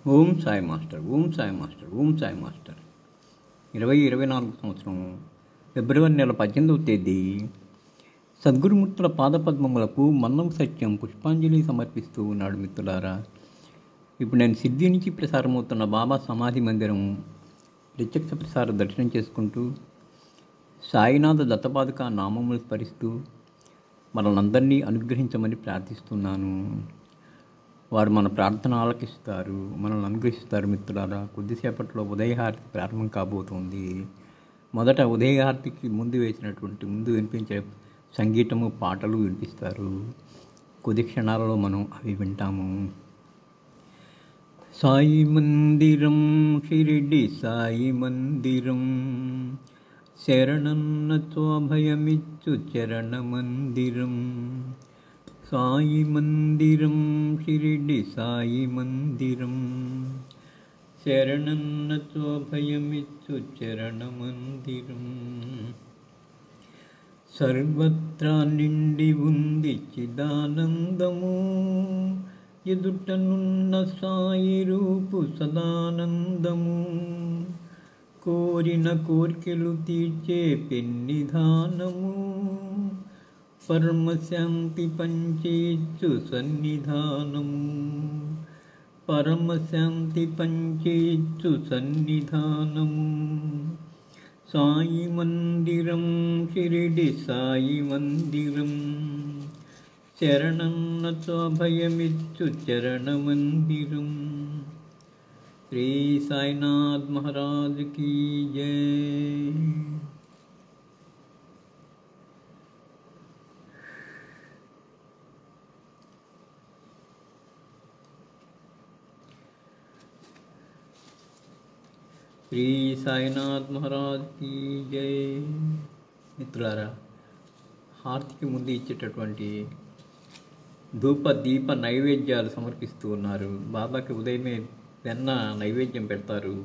Om Sai master, Om Sai master, Om Sai master. 2024 సంవత్సరం ఫిబ్రవరి నెల 18వ తేదీ సద్గురుమూర్తుల పాదపద్మములకు మన్నం సత్యం పుష్పాంజలి సమర్పిస్తూ ఉన్నాడు. మిత్రులారా, ఇప్పుడు నేను సిద్ధి నుంచి ప్రసారమవుతున్న బాబా సమాధి మందిరం ప్రత్యక్ష ప్రసార దర్శనం చేసుకుంటూ సాయినాథ దత్తపాదుక నామములు స్మరిస్తూ మనల్నందరినీ అనుగ్రహించమని ప్రార్థిస్తున్నాను. వారు మన ప్రార్థన ఆలకిస్తారు, మనల్ని అనుగ్రహిస్తారు. మిత్రులారా, కొద్దిసేపట్లో ఉదయహారతి ప్రారంభం కాబోతోంది. మొదట ఉదయహారతికి ముందు వినిపించే సంగీతము, పాటలు వినిపిస్తారు. కొద్ది క్షణాలలో మనం అవి వింటాము. సాయి మందిరం, షిరిడి సాయి మందిరం, శరణన్నతో అభయమిచ్చు చరణ మందిరం. సాయి మందిరం, షిరిడి సాయి మందిరం, శరణన్నతో అభయమిచ్చు చరణ మందిరం. సర్వత్రా నిండి ఉంది చిదానందము, ఎదుటనున్న సాయి రూపు సదానందము. కోరిన కోర్కెలు తీర్చే పెన్నిధానము, పరమశాంతి పంచేచ్చు సన్నిధానము. పరమశాంతి పంచేచ్చు సన్నిధానము. సాయి మందిరం, షిరిడి సాయి మందిరం, శరణన్నతో అభయమిచ్చు చరణ మందిరం. శ్రీ సాయినాథ్ మహారాజ్ కీ జై. శ్రీ సాయినాథ్ మహారాజ్ కీ జై. మిత్రులారా, హారతికి ముందు ఇచ్చేటటువంటి ధూప దీప నైవేద్యాలు సమర్పిస్తూ ఉన్నారు. బాబాకి ఉదయమే వెన్న నైవేద్యం పెడతారు.